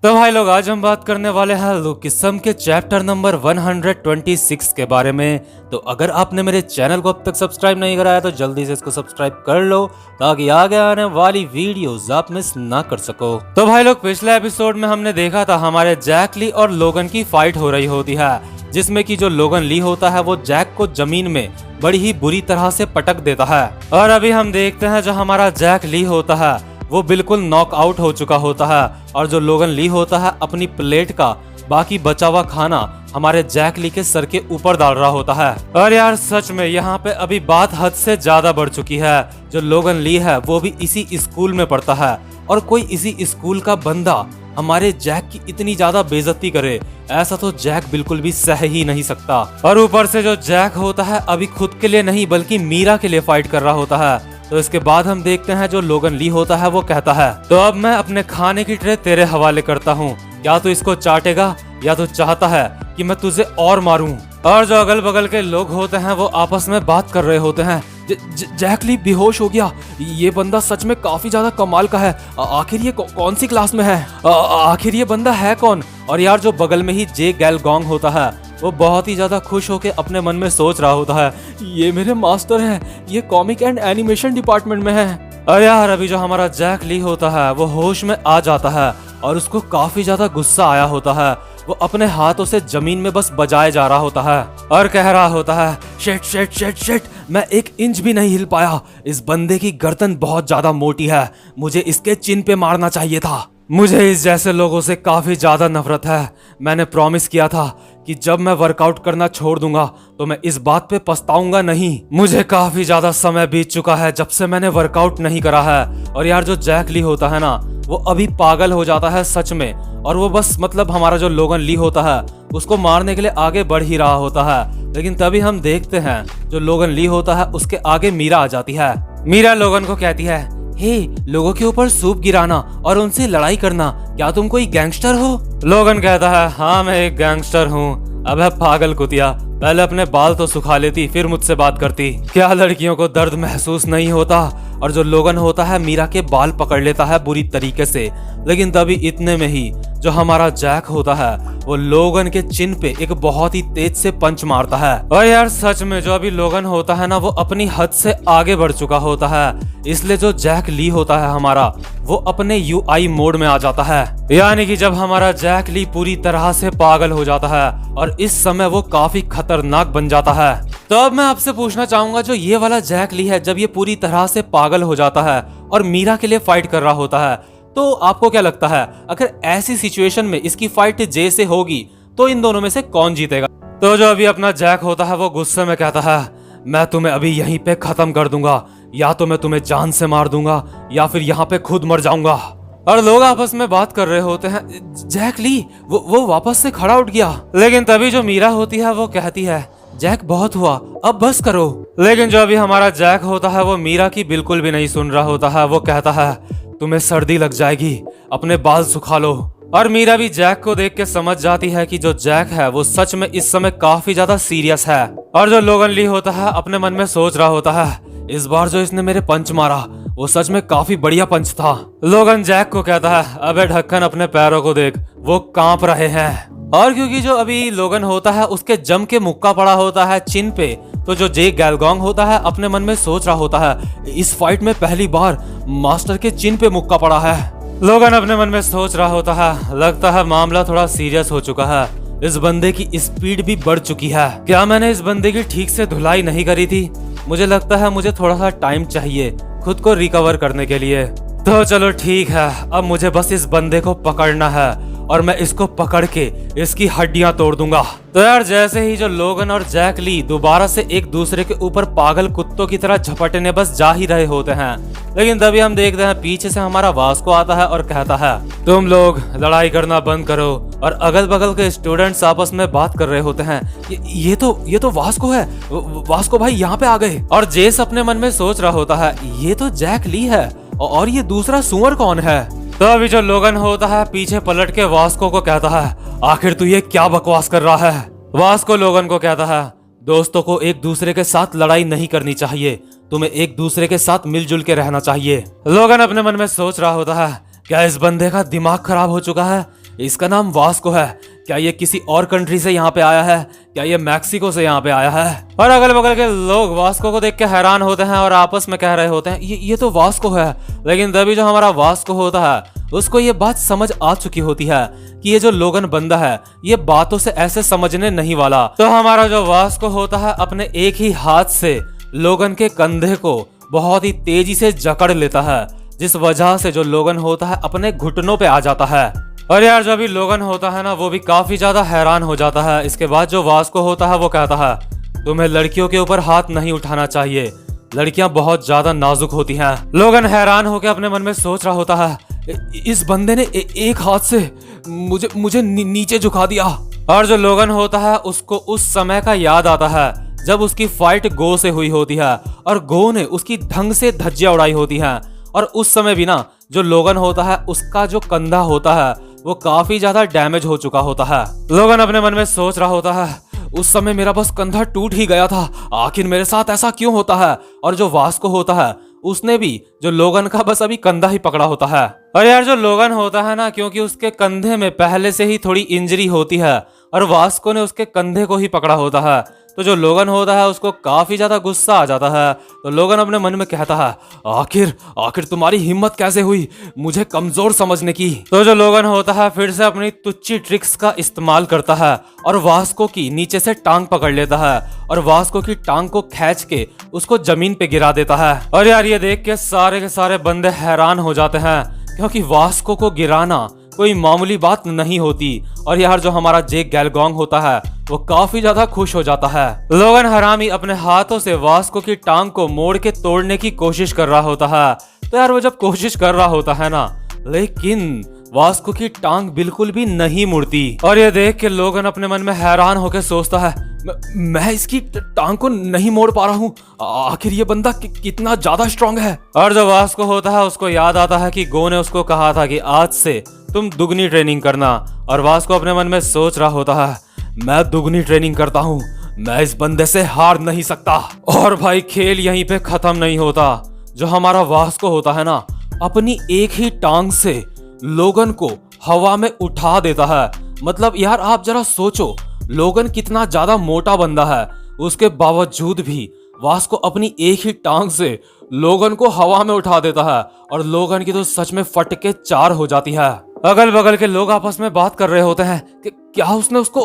तो भाई लोग आज हम बात करने वाले हैं लुकिसम के चैप्टर नंबर 126 के बारे में। तो अगर आपने मेरे चैनल को अब तक सब्सक्राइब नहीं कराया तो जल्दी से इसको सब्सक्राइब कर लो ताकि आगे आने वाली वीडियोस आप मिस ना कर सको। तो भाई लोग पिछले एपिसोड में हमने देखा था हमारे जैक ली और लोगन की फाइट हो रही होती है, जिसमें कि जो लोगन ली होता है वो जैक को जमीन में बड़ी ही बुरी तरह से पटक देता है। और अभी हम देखते हैं जो हमारा जैक ली होता है वो बिल्कुल नॉक आउट हो चुका होता है और जो लोगन ली होता है अपनी प्लेट का बाकी बचा हुआ खाना हमारे जैक ली के सर के ऊपर डाल रहा होता है। और यार सच में यहाँ पे अभी बात हद से ज्यादा बढ़ चुकी है। जो लोगन ली है वो भी इसी स्कूल में पढ़ता है और कोई इसी स्कूल का बंदा हमारे जैक की इतनी ज्यादा बेइज्जती करे, ऐसा तो जैक बिल्कुल भी सह ही नहीं सकता। और ऊपर से जो जैक होता है अभी खुद के लिए नहीं बल्कि मीरा के लिए फाइट कर रहा होता है। तो इसके बाद हम देखते हैं जो लोगन ली होता है वो कहता है तो अब मैं अपने खाने की ट्रे तेरे हवाले करता हूँ, क्या तू इसको चाटेगा या तो चाहता है कि मैं तुझे और मारूं। और जो अगल बगल के लोग होते हैं वो आपस में बात कर रहे होते हैं। जैक ली बेहोश हो गया, ये बंदा सच में काफी ज्यादा कमाल का है। आखिर ये कौन सी क्लास में है, आखिर ये बंदा है कौन। और यार जो बगल में ही जे गैलगोंग होता है वो बहुत ही ज्यादा खुश होके अपने मन में सोच रहा होता है ये मेरे मास्टर हैं, ये कॉमिक एंड एनिमेशन डिपार्टमेंट में है। और यार अभी जो हमारा जैक ली होता है वो होश में आ जाता है और उसको काफी ज्यादा गुस्सा आया होता है। वो अपने हाथों से जमीन में बस बजाए जा रहा होता है और कह रहा होता है शिट शिट शिट शिट, मैं 1 इंच भी नहीं हिल पाया। इस बंदे की गर्दन बहुत ज्यादा मोटी है, मुझे इसके चिन पे मारना चाहिए था। मुझे इस जैसे लोगों से काफी ज्यादा नफरत है। मैंने प्रॉमिस किया था कि जब मैं वर्कआउट करना छोड़ दूंगा तो मैं इस बात पे पछताऊंगा नहीं। मुझे काफी ज्यादा समय बीत चुका है जब से मैंने वर्कआउट नहीं करा है। और यार जो जैक ली होता है ना वो अभी पागल हो जाता है सच में, और वो बस मतलब हमारा जो लोगन ली होता है उसको मारने के लिए आगे बढ़ ही रहा होता है। लेकिन तभी हम देखते हैं जो लोगन ली होता है उसके आगे मीरा आ जाती है। मीरा लोगन को कहती है हे, लोगों के ऊपर सूप गिराना और उनसे लड़ाई करना, क्या तुम कोई गैंगस्टर हो। लोगन कहता है हाँ मैं एक गैंगस्टर हूँ। अबे पागल कुतिया, पहले अपने बाल तो सुखा लेती फिर मुझसे बात करती। क्या लड़कियों को दर्द महसूस नहीं होता। और जो लोगन होता है मीरा के बाल पकड़ लेता है बुरी तरीके से। लेकिन तभी इतने में ही जो हमारा जैक होता है वो लोगन के चिन पे एक बहुत ही तेज से पंच मारता है। और यार सच में जो अभी लोगन होता है ना वो अपनी हद से आगे बढ़ चुका होता है, इसलिए जो जैक ली होता है हमारा वो अपने UI मोड में आ जाता है। यानी कि जब हमारा जैक ली पूरी तरह से पागल हो जाता है और इस समय वो काफी खतरनाक बन जाता है। तो अब मैं आपसे पूछना चाहूंगा जो ये वाला जैक ली है जब ये पूरी तरह से पागल हो जाता है और मीरा के लिए फाइट कर रहा होता है तो आपको क्या लगता है अगर ऐसी सिचुएशन में इसकी फाइट जे से होगी तो इन दोनों में से कौन जीतेगा। तो जो अभी अपना जैक होता है वो गुस्से में कहता है मैं तुम्हें अभी यहीं पे खत्म कर दूंगा, या तो मैं तुम्हें जान से मार दूंगा या फिर यहाँ पे खुद मर जाऊंगा। और लोग आपस में बात कर रहे होते हैं। जैक ली वो वापस से खड़ा उठ गया। लेकिन तभी जो मीरा होती है वो कहती है जैक बहुत हुआ, अब बस करो। लेकिन जो अभी हमारा जैक होता है वो मीरा की बिल्कुल भी नहीं सुन रहा होता है। वो कहता है तुम्हें सर्दी लग जाएगी, अपने बाल सुखा लो। और मीरा भी जैक को देख के समझ जाती है कि जो जैक है वो सच में इस समय काफी ज्यादा सीरियस है। और जो लोगन ली होता है अपने मन में सोच रहा होता है इस बार जो इसने मेरे पंच मारा वो सच में काफी बढ़िया पंच था। लोगन जैक को कहता है अबे ढक्कन अपने पैरों को देख, वो कांप रहे हैं। और क्योंकि जो अभी लोगन होता है उसके जम के मुक्का पड़ा होता है चिन पे, तो जो जे गैलगोंग होता है अपने मन में सोच रहा होता है इस फाइट में पहली बार मास्टर के चिन पे मुक्का पड़ा है। लोगन अपने मन में सोच रहा होता है लगता है मामला थोड़ा सीरियस हो चुका है, इस बंदे की स्पीड भी बढ़ चुकी है। क्या मैंने इस बंदे की ठीक से धुलाई नहीं करी थी। मुझे लगता है मुझे थोड़ा सा टाइम चाहिए खुद को रिकवर करने के लिए। तो चलो ठीक है, अब मुझे बस इस बंदे को पकड़ना है और मैं इसको पकड़ के इसकी हड्डियां तोड़ दूंगा। तो यार जैसे ही जो लोगन और जैक ली दोबारा से एक दूसरे के ऊपर पागल कुत्तों की तरह झपटने बस जा ही रहे होते हैं। लेकिन तभी हम देखते हैं पीछे से हमारा वास्को आता है और कहता है तुम लोग लड़ाई करना बंद करो। और अगल बगल के स्टूडेंट्स आपस में बात कर रहे होते हैं ये तो वास्को है, वास्को भाई यहाँ पे आ गए। और जेस अपने मन में सोच रहा होता है ये तो जैक ली है और ये दूसरा सुअर कौन है। तो अभी जो लोगन होता है पीछे पलट के वास्को को कहता है आखिर तू ये क्या बकवास कर रहा है। वास्को लोगन को कहता है दोस्तों को एक दूसरे के साथ लड़ाई नहीं करनी चाहिए, तुम्हें एक दूसरे के साथ मिलजुल के रहना चाहिए। लोगन अपने मन में सोच रहा होता है क्या इस बंदे का दिमाग खराब हो चुका है, इसका नाम वास्को है। क्या ये किसी और कंट्री से यहाँ पे आया है? क्या ये मैक्सिको से यहाँ पे आया है? और अगल बगल के लोग वास्को को देख के हैरान होते हैं और आपस में कह रहे होते हैं ये तो वास्को है। लेकिन तभी जो हमारा वास्को होता है उसको ये बात समझ आ चुकी होती है कि ये जो लोगन बंदा है ये बातों से ऐसे समझने नहीं वाला। तो हमारा जो वास्को होता है अपने एक ही हाथ से लोगन के कंधे को बहुत ही तेजी से जकड़ लेता है, जिस वजह से जो लोगन होता है अपने घुटनों पे आ जाता है। और यार जो भी लोगन होता है ना वो भी काफी ज्यादा हैरान हो जाता है। इसके बाद जो वास्को होता है वो कहता है तुम्हें लड़कियों के ऊपर हाथ नहीं उठाना चाहिए, लड़कियां बहुत ज्यादा नाजुक होती हैं। लोगन हैरान होकर अपने मन में सोच रहा होता है इस बंदे ने एक हाथ से मुझे नीचे झुका दिया। और जो लोगन होता है उसको उस समय का याद आता है जब उसकी फाइट गो से हुई होती है और गो ने उसकी ढंग से धज्जियां उड़ाई होती हैं। और उस समय भी ना जो लोगन होता है उसका जो कंधा होता है वो काफी ज्यादा डैमेज हो चुका होता है। लोगन अपने मन में सोच रहा होता है उस समय मेरा बस कंधा टूट ही गया था, आखिर मेरे साथ ऐसा क्यों होता है। और जो वास्को होता है उसने भी जो लोगन का बस अभी कंधा ही पकड़ा होता है। और यार जो लोगन होता है ना क्योंकि उसके कंधे में पहले से ही थोड़ी इंजरी होती है और वास्को ने उसके कंधे को ही पकड़ा होता है, तो जो लोगन होता है उसको काफी ज्यादा गुस्सा आ जाता है। तो लोगन अपने मन में कहता है आखिर तुम्हारी हिम्मत कैसे हुई मुझे कमजोर समझने की। तो जो लोगन होता है फिर से अपनी तुच्छी ट्रिक्स का इस्तेमाल करता है और वास्को की नीचे से टांग पकड़ लेता है और वास्को की टांग को खींच के उसको जमीन पे गिरा देता है। और यार ये देख के सारे बंदे हैरान हो जाते हैं क्योंकि वास्को को गिराना कोई मामूली बात नहीं होती। और यार जो हमारा जेक गैलगोंग होता है वो काफी ज्यादा खुश हो जाता है। लोगन हरामी अपने हाथों से वास्को की टांग को मोड़ के तोड़ने की कोशिश कर रहा होता है। तो यार वो जब कोशिश कर रहा होता है ना लेकिन वास्को की टांग बिल्कुल भी नहीं मुड़ती। और ये देख के लोगन अपने मन में हैरान होकर सोचता है मैं इसकी टांग को नहीं मोड़ पा रहा हूँ, आखिर ये बंदा कितना ज्यादा स्ट्रांग है। और जो वास्को होता है उसको याद आता है कि गो ने उसको कहा था कि आज से तुम दुगनी ट्रेनिंग करना। और वास्को अपने मन में सोच रहा होता है मैं दुगनी ट्रेनिंग करता हूँ, मैं इस बंदे से हार नहीं सकता। और भाई खेल यहीं पे खत्म नहीं होता। जो हमारा वास्को होता है ना अपनी एक ही टांग से लोगन को हवा में उठा देता है। मतलब यार आप जरा सोचो लोगन कितना ज्यादा मोटा बंदा है, उसके बावजूद भी वास्को अपनी एक ही टांग से लोगन को हवा में उठा देता है और लोगन की तो सच में फट के चार हो जाती है। अगल बगल के लोग आपस में बात कर रहे होते हैं कि क्या उसने उसको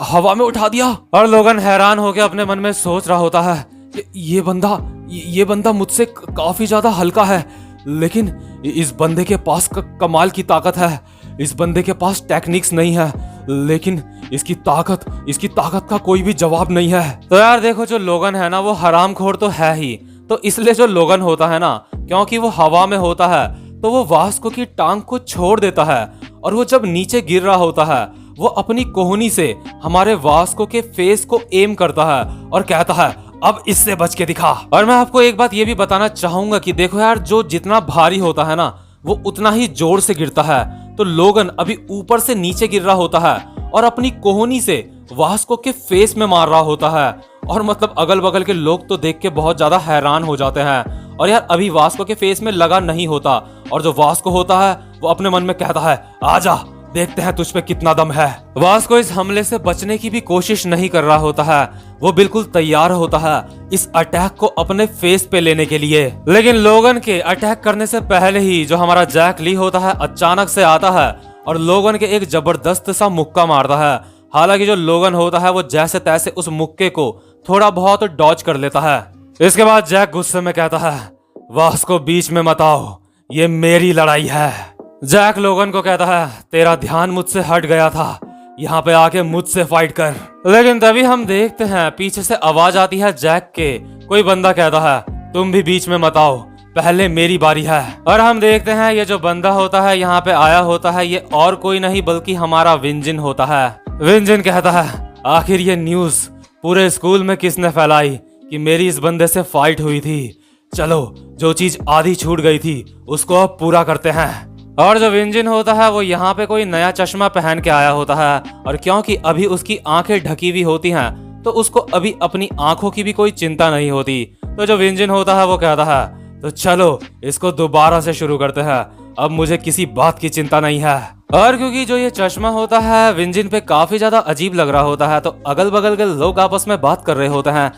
हवा में उठा दिया। और लोगन हैरान होकर अपने मन में सोच रहा होता है कि ये बंदा मुझसे काफी ज्यादा हल्का है, लेकिन इस बंदे के पास कमाल की ताकत है। इस बंदे के पास टेक्निक्स नहीं है लेकिन इसकी ताकत का कोई भी जवाब नहीं है। तो यार देखो जो लोगन है ना वो हरामखोर तो है ही, तो इसलिए जो लोगन होता है ना क्योंकि वो हवा में होता है तो वो वास्को की टांग को छोड़ देता है और वो जब नीचे गिर रहा होता है वो अपनी कोहनी से हमारे वास्को के फेस को एम करता है और कहता है अब इससे बच के दिखा। और मैं आपको एक बात ये भी बताना चाहूंगा कि देखो यार जो जितना भारी होता है ना वो उतना ही जोर से गिरता है। तो लोगन अभी ऊपर से नीचे गिर रहा होता है और अपनी कोहनी से वास्को के फेस में मार रहा होता है। और मतलब अगल बगल के लोग तो देख के बहुत ज्यादा हैरान हो जाते हैं। और यार अभी वास्को के फेस में लगा नहीं होता और जो वास्को होता है वो अपने मन में कहता है आजा देखते हैं तुझ पे कितना दम है। वास्को इस हमले से बचने की भी कोशिश नहीं कर रहा होता है, वो बिल्कुल तैयार होता है इस अटैक को अपने फेस पे लेने के लिए। लेकिन लोगन के अटैक करने से पहले ही जो हमारा जैक ली होता है अचानक से आता है और लोगन के एक जबरदस्त सा मुक्का मारता है। हालांकि जो लोगन होता है वो जैसे तैसे उस मुक्के को थोड़ा बहुत डॉज कर लेता है। इसके बाद जैक गुस्से में कहता है वास्को बीच में मत आओ, ये मेरी लड़ाई है। जैक लोगन को कहता है तेरा ध्यान मुझसे हट गया था, यहाँ पे आके मुझसे फाइट कर। लेकिन तभी हम देखते हैं पीछे से आवाज आती है जैक के। कोई बंदा कहता है तुम भी बीच में मत आओ, पहले मेरी बारी है। और हम देखते हैं ये जो बंदा होता है यहाँ पे आया होता है ये और कोई नहीं बल्कि हमारा विंजिन होता है। विंजिन कहता है आखिर ये न्यूज पूरे स्कूल में किसने फैलाई कि मेरी इस बंदे से फाइट हुई थी। चलो जो चीज आधी छूट गई थी उसको अब पूरा करते हैं। और जो विंजिन होता है वो यहाँ पे कोई नया चश्मा पहन के आया होता है और क्योंकि अभी उसकी आंखें ढकी हुई होती हैं तो उसको अभी अपनी आंखों की भी कोई चिंता नहीं होती। तो जो विंजिन होता है वो कहता है तो चलो इसको दोबारा से शुरू करते हैं, अब मुझे किसी बात की चिंता नहीं है। और क्योंकि जो ये चश्मा होता है विंजिन पे काफी ज्यादा अजीब लग रहा होता है, तो अगल बगल के लोग आपस में बात कर रहे होते हैं।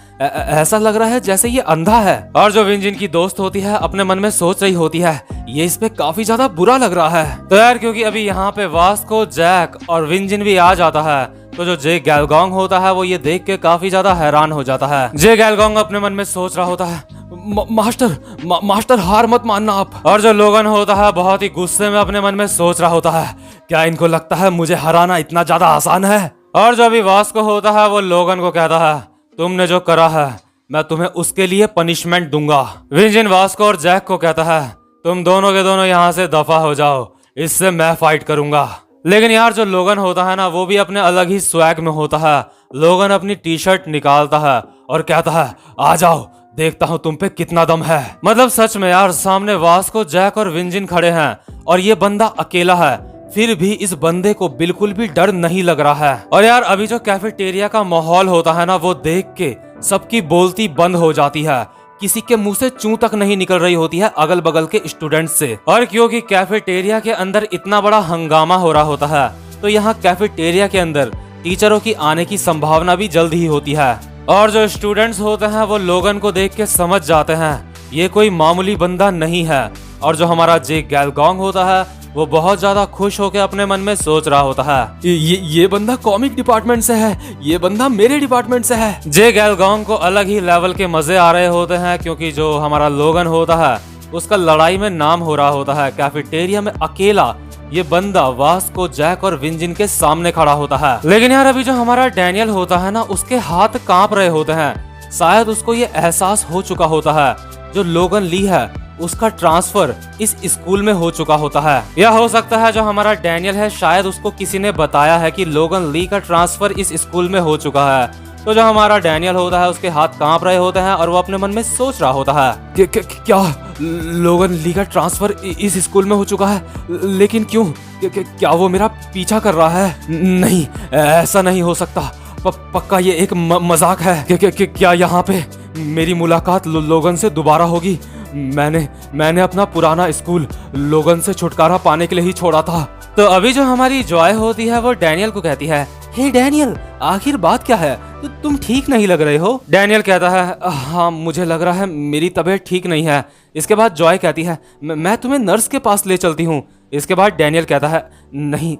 ऐसा लग रहा है जैसे ये अंधा है। और जो विंजिन की दोस्त होती है अपने मन में सोच रही होती है ये इस पे काफी ज्यादा बुरा लग रहा है। तो यार क्योंकि अभी यहाँ पे वास्को, जैक और विंजिन भी आ जाता है, तो जो जे गैलगोंग होता है वो ये देख के काफी ज्यादा हैरान हो जाता है। जे गैलगोंग अपने मन में सोच रहा होता है मास्टर हार मत मानना आप। और जो लोगन होता है बहुत ही गुस्से में अपने मन में सोच रहा होता है क्या इनको लगता है मुझे हराना इतना ज्यादा आसान है। और जो अभी वास्को होता है वो लोगन को कहता है तुमने जो करा है मैं तुम्हें उसके लिए पनिशमेंट दूंगा। विंजिन वास्को और जैक को कहता है तुम दोनों के दोनों यहाँ से दफा हो जाओ, इससे मैं फाइट करूंगा। लेकिन यार जो लोगन होता है ना वो भी अपने अलग ही स्वैग में होता है। लोगन अपनी टी शर्ट निकालता है और कहता है आ जाओ देखता हूँ तुम पे कितना दम है। मतलब सच में यार सामने वास्को, जैक और विंजिन खड़े हैं और ये बंदा अकेला है, फिर भी इस बंदे को बिल्कुल भी डर नहीं लग रहा है। और यार अभी जो कैफेटेरिया का माहौल होता है ना वो देख के सबकी बोलती बंद हो जाती है। किसी के मुंह से चूं तक नहीं निकल रही होती है अगल बगल के स्टूडेंट्स से। और क्योंकि कैफेटेरिया के अंदर इतना बड़ा हंगामा हो रहा होता है तो यहाँ कैफेटेरिया के अंदर टीचरों की आने की संभावना भी जल्द ही होती है। और जो स्टूडेंट्स होते हैं वो लोगन को देख के समझ जाते हैं ये कोई मामूली बंदा नहीं है। और जो हमारा जे गैलगोंग होता है वो बहुत ज्यादा खुश होकर अपने मन में सोच रहा होता है ये बंदा कॉमिक डिपार्टमेंट से है, ये बंदा मेरे डिपार्टमेंट से है। जे गैलगोंग को अलग ही लेवल के मजे आ रहे होते हैं क्योंकि जो हमारा लोगन होता है उसका लड़ाई में नाम हो रहा होता है। कैफेटेरिया में अकेला ये बंदा वास्को, जैक और विंजिन के सामने खड़ा होता है। लेकिन यार अभी जो हमारा डैनियल होता है ना उसके हाथ कांप रहे होते हैं। शायद उसको ये एहसास हो चुका होता है जो लोगन ली है उसका ट्रांसफर इस स्कूल में हो चुका होता है। या हो सकता है जो हमारा डैनियल है शायद उसको किसी ने बताया है कि लोगन ली का ट्रांसफर इस स्कूल में हो चुका है। तो जो हमारा डैनियल होता है उसके हाथ कांप रहे होते हैं और वो अपने मन में सोच रहा होता है क्या लोगन ली का ट्रांसफर इस स्कूल में हो चुका है, लेकिन क्यों? क्या वो मेरा पीछा कर रहा है? नहीं, ऐसा नहीं हो सकता। पक्का ये एक मजाक है। क्या यहाँ पे मेरी मुलाकात लोगन से दोबारा होगी? मैंने अपना पुराना स्कूल लोगन से छुटकारा पाने के लिए ही छोड़ा था। तो अभी जो हमारी जॉय होती है वो डैनियल को कहती है हे डैनियल आखिर बात क्या है, तो तुम ठीक नहीं लग रहे हो। डैनियल कहता है हाँ मुझे लग रहा है मेरी तबीयत ठीक नहीं है। इसके बाद जॉय कहती है मैं तुम्हें नर्स के पास ले चलती हूँ। इसके बाद डैनियल कहता है नहीं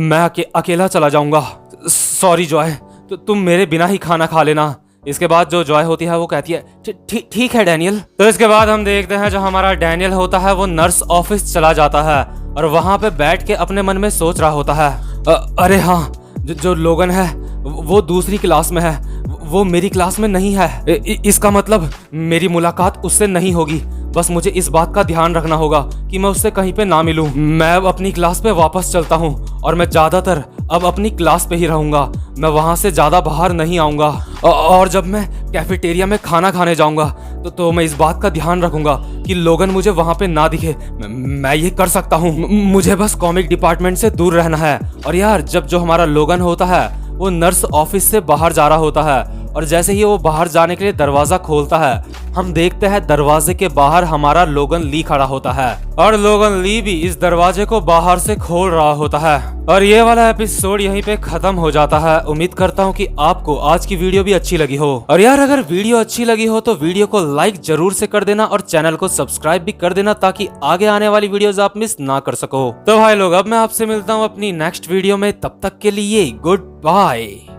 मैं अकेला चला जाऊंगा। सॉरी जॉय, तो तुम मेरे बिना ही खाना खा लेना। इसके बाद जो जॉय होती है वो कहती है ठीक है डैनियल। तो इसके बाद हम देखते हैं जो हमारा डैनियल होता है वो नर्स ऑफिस चला जाता है और वहां पे बैठ के अपने मन में सोच रहा होता है अरे हाँ जो लोगन है वो दूसरी क्लास में है, वो मेरी क्लास में नहीं है। इसका मतलब मेरी मुलाकात उससे नहीं होगी। बस मुझे इस बात का ध्यान रखना होगा कि मैं उससे कहीं पे ना मिलूं। मैं अब अपनी क्लास पे वापस चलता हूँ और मैं ज्यादातर अब अपनी क्लास पे ही रहूंगा। मैं वहां से ज्यादा बाहर नहीं आऊंगा और जब मैं कैफेटेरिया में खाना खाने जाऊंगा तो मैं इस बात का ध्यान रखूंगा कि लोगन मुझे वहां पे ना दिखे। मैं ये कर सकता हूँ। मुझे बस कॉमिक डिपार्टमेंट से दूर रहना है। और यार जब जो हमारा लोगन होता है वो नर्स ऑफिस से बाहर जा रहा होता है और जैसे ही वो बाहर जाने के लिए दरवाजा खोलता है हम देखते हैं दरवाजे के बाहर हमारा लोगन ली खड़ा होता है और लोगन ली भी इस दरवाजे को बाहर से खोल रहा होता है। और ये वाला एपिसोड यहीं पे खत्म हो जाता है। उम्मीद करता हूँ कि आपको आज की वीडियो भी अच्छी लगी हो। और यार अगर वीडियो अच्छी लगी हो तो वीडियो को लाइक जरूर से कर देना और चैनल को सब्सक्राइब भी कर देना ताकि आगे आने वाली वीडियोस आप मिस ना कर सको। तो भाई लोग अब मैं आपसे मिलता हूँ अपनी नेक्स्ट वीडियो में, तब तक के लिए गुड बाय।